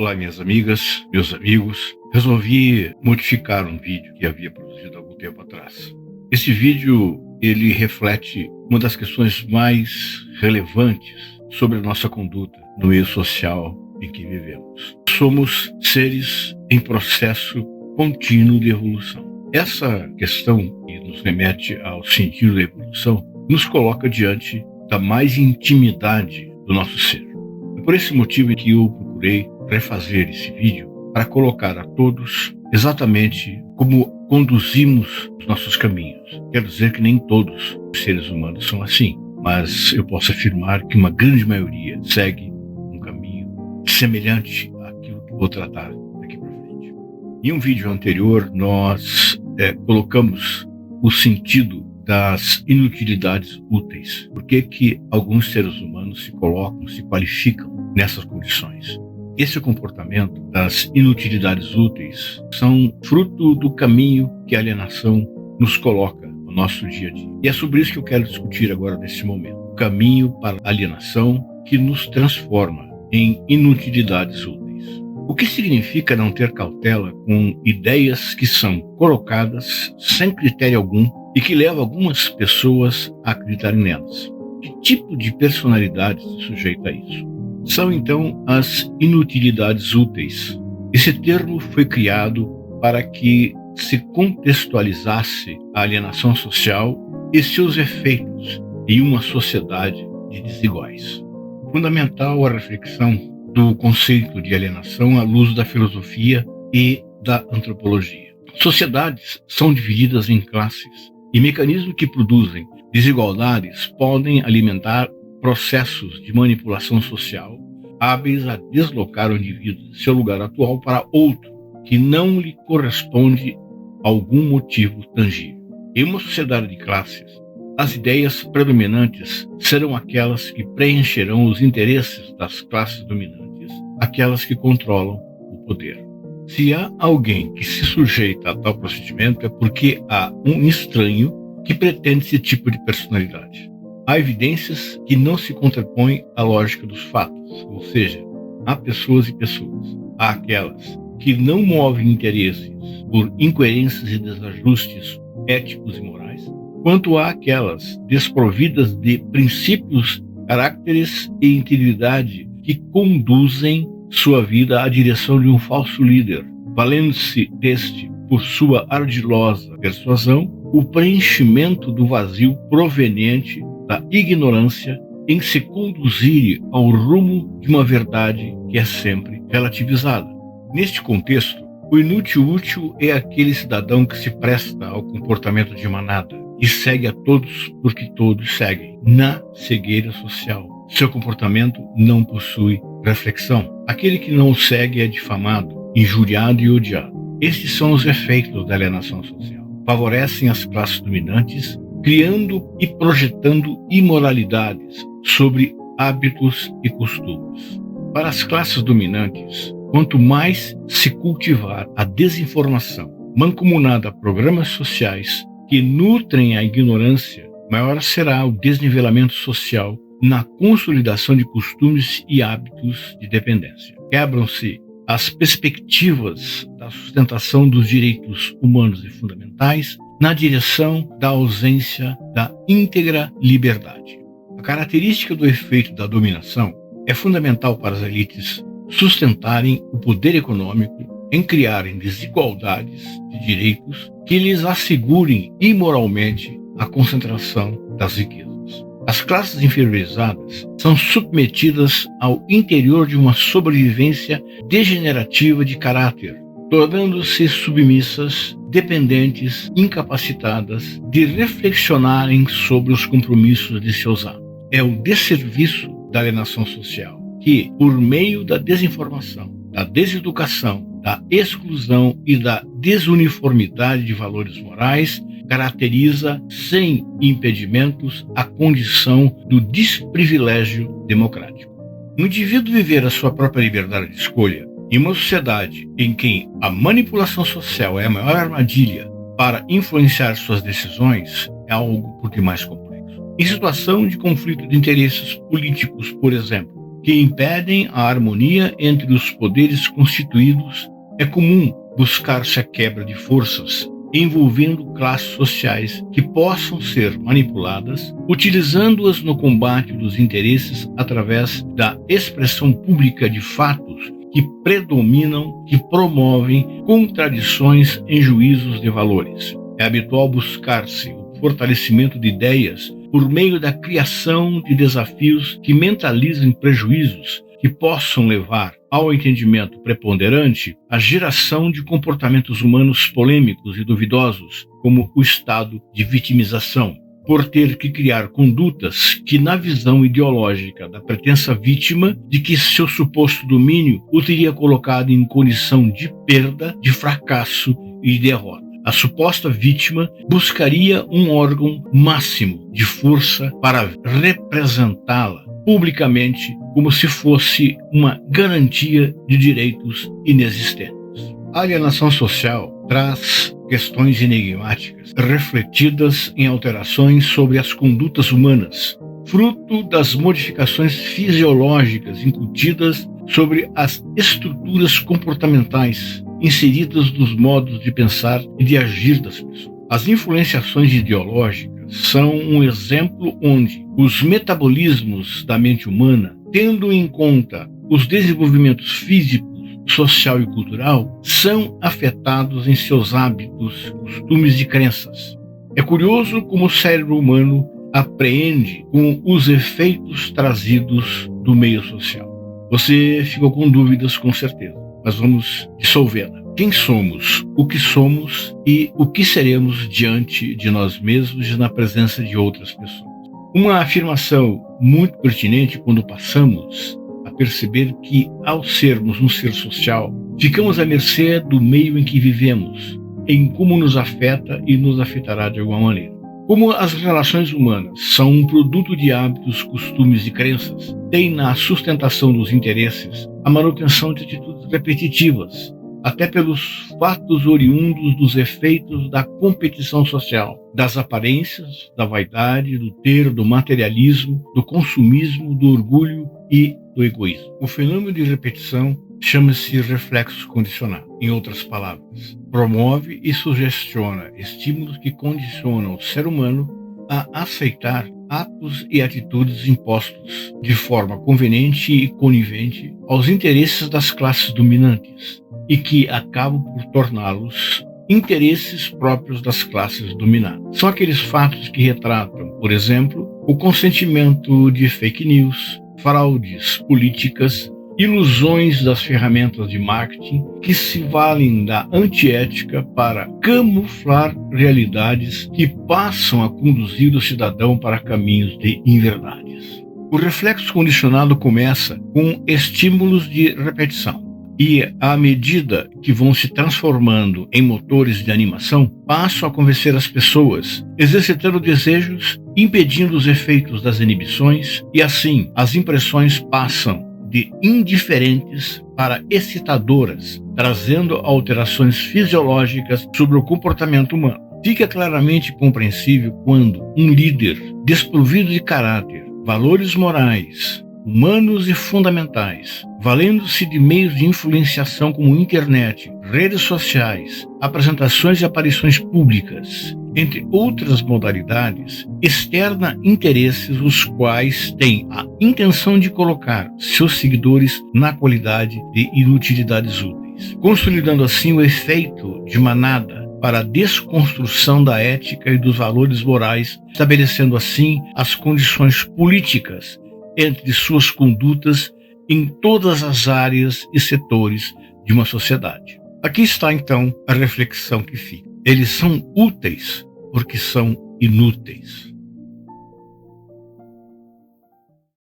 Olá, minhas amigas, meus amigos. Resolvi modificar um vídeo que havia produzido há algum tempo atrás. Esse vídeo, ele reflete uma das questões mais relevantes sobre a nossa conduta no meio social em que vivemos. Somos seres em processo contínuo de evolução. Essa questão, que nos remete ao sentido da evolução, nos coloca diante da mais intimidade do nosso ser. É por esse motivo que eu procurei refazer esse vídeo para colocar a todos exatamente como conduzimos os nossos caminhos. Quero dizer que nem todos os seres humanos são assim, mas eu posso afirmar que uma grande maioria segue um caminho semelhante àquilo que vou tratar daqui para frente. Em um vídeo anterior, nós colocamos o sentido das inutilidades úteis. Por que alguns seres humanos se colocam, se qualificam nessas condições? Esse comportamento das inutilidades úteis são fruto do caminho que a alienação nos coloca no nosso dia a dia. E é sobre isso que eu quero discutir agora nesse momento. O caminho para a alienação que nos transforma em inutilidades úteis. O que significa não ter cautela com ideias que são colocadas sem critério algum e que levam algumas pessoas a acreditarem nelas? Que tipo de personalidade se sujeita a isso? São então as inutilidades úteis. Esse termo foi criado para que se contextualizasse a alienação social e seus efeitos em uma sociedade de desiguais. Fundamental a reflexão do conceito de alienação à luz da filosofia e da antropologia. Sociedades são divididas em classes e mecanismos que produzem desigualdades podem alimentar processos de manipulação social hábeis a deslocar o indivíduo de seu lugar atual para outro que não lhe corresponde a algum motivo tangível. Em uma sociedade de classes, as ideias predominantes serão aquelas que preencherão os interesses das classes dominantes, aquelas que controlam o poder. Se há alguém que se sujeita a tal procedimento, é porque há um estranho que pretende esse tipo de personalidade. Há evidências que não se contrapõem à lógica dos fatos, ou seja, há pessoas e pessoas. Há aquelas que não movem interesses por incoerências e desajustes éticos e morais, quanto há aquelas desprovidas de princípios, caracteres e integridade que conduzem sua vida à direção de um falso líder, valendo-se deste por sua ardilosa persuasão, o preenchimento do vazio proveniente da ignorância em se conduzir ao rumo de uma verdade que é sempre relativizada. Neste contexto, o inútil útil é aquele cidadão que se presta ao comportamento de manada e segue a todos porque todos seguem. Na cegueira social, seu comportamento não possui reflexão. Aquele que não o segue é difamado, injuriado e odiado. Estes são os efeitos da alienação social. Favorecem as classes dominantes, criando e projetando imoralidades sobre hábitos e costumes. Para as classes dominantes, quanto mais se cultivar a desinformação, mancomunada a programas sociais que nutrem a ignorância, maior será o desnivelamento social na consolidação de costumes e hábitos de dependência. Quebram-se as perspectivas da sustentação dos direitos humanos e fundamentais na direção da ausência da íntegra liberdade. A característica do efeito da dominação é fundamental para as elites sustentarem o poder econômico em criarem desigualdades de direitos que lhes assegurem imoralmente a concentração das riquezas. As classes inferiorizadas são submetidas ao interior de uma sobrevivência degenerativa de caráter, tornando-se submissas, dependentes, incapacitadas de reflexionarem sobre os compromissos de seus atos. É o desserviço da alienação social que, por meio da desinformação, da deseducação, da exclusão e da desuniformidade de valores morais, caracteriza, sem impedimentos, a condição do desprivilégio democrático. O indivíduo viver a sua própria liberdade de escolha em uma sociedade em que a manipulação social é a maior armadilha para influenciar suas decisões é algo por demais complexo. Em situação de conflito de interesses políticos, por exemplo, que impedem a harmonia entre os poderes constituídos, é comum buscar-se a quebra de forças envolvendo classes sociais que possam ser manipuladas, utilizando-as no combate dos interesses através da expressão pública de fatos que predominam, que promovem contradições em juízos de valores. É habitual buscar-se o fortalecimento de ideias por meio da criação de desafios que mentalizem prejuízos que possam levar ao entendimento preponderante a geração de comportamentos humanos polêmicos e duvidosos, como o estado de vitimização, por ter que criar condutas que, na visão ideológica da pretensa vítima, de que seu suposto domínio o teria colocado em condição de perda, de fracasso e de derrota. A suposta vítima buscaria um órgão máximo de força para representá-la publicamente como se fosse uma garantia de direitos inexistentes. A alienação social traz questões enigmáticas, refletidas em alterações sobre as condutas humanas, fruto das modificações fisiológicas incutidas sobre as estruturas comportamentais inseridas nos modos de pensar e de agir das pessoas. As influenciações ideológicas são um exemplo onde os metabolismos da mente humana, tendo em conta os desenvolvimentos físico, social e cultural, são afetados em seus hábitos, costumes e crenças. É curioso como o cérebro humano apreende com os efeitos trazidos do meio social. Você ficou com dúvidas, com certeza, mas vamos dissolvê-la. Quem somos, o que somos e o que seremos diante de nós mesmos e na presença de outras pessoas. Uma afirmação muito pertinente quando passamos a perceber que, ao sermos um ser social, ficamos à mercê do meio em que vivemos, em como nos afeta e nos afetará de alguma maneira. Como as relações humanas são um produto de hábitos, costumes e crenças, tem na sustentação dos interesses a manutenção de atitudes repetitivas, até pelos fatos oriundos dos efeitos da competição social, das aparências, da vaidade, do ter, do materialismo, do consumismo, do orgulho e do egoísmo. O fenômeno de repetição chama-se reflexo condicionado. Em outras palavras, promove e sugestiona estímulos que condicionam o ser humano a aceitar atos e atitudes impostos de forma conveniente e conivente aos interesses das classes dominantes e que acabam por torná-los interesses próprios das classes dominadas. São aqueles fatos que retratam, por exemplo, o consentimento de fake news, fraudes políticas, ilusões das ferramentas de marketing que se valem da antiética para camuflar realidades que passam a conduzir o cidadão para caminhos de inverdades. O reflexo condicionado começa com estímulos de repetição e, à medida que vão se transformando em motores de animação, passam a convencer as pessoas, exercitando desejos, impedindo os efeitos das inibições e, assim, as impressões passam de indiferentes para excitadoras, trazendo alterações fisiológicas sobre o comportamento humano. Fica claramente compreensível quando um líder desprovido de caráter, valores morais, humanos e fundamentais, valendo-se de meios de influenciação como internet, redes sociais, apresentações e aparições públicas, entre outras modalidades, externa interesses os quais têm a intenção de colocar seus seguidores na qualidade de inutilidades úteis, consolidando assim o efeito de manada para a desconstrução da ética e dos valores morais, estabelecendo assim as condições políticas entre suas condutas em todas as áreas e setores de uma sociedade. Aqui está, então, a reflexão que fica. Eles são úteis porque são inúteis.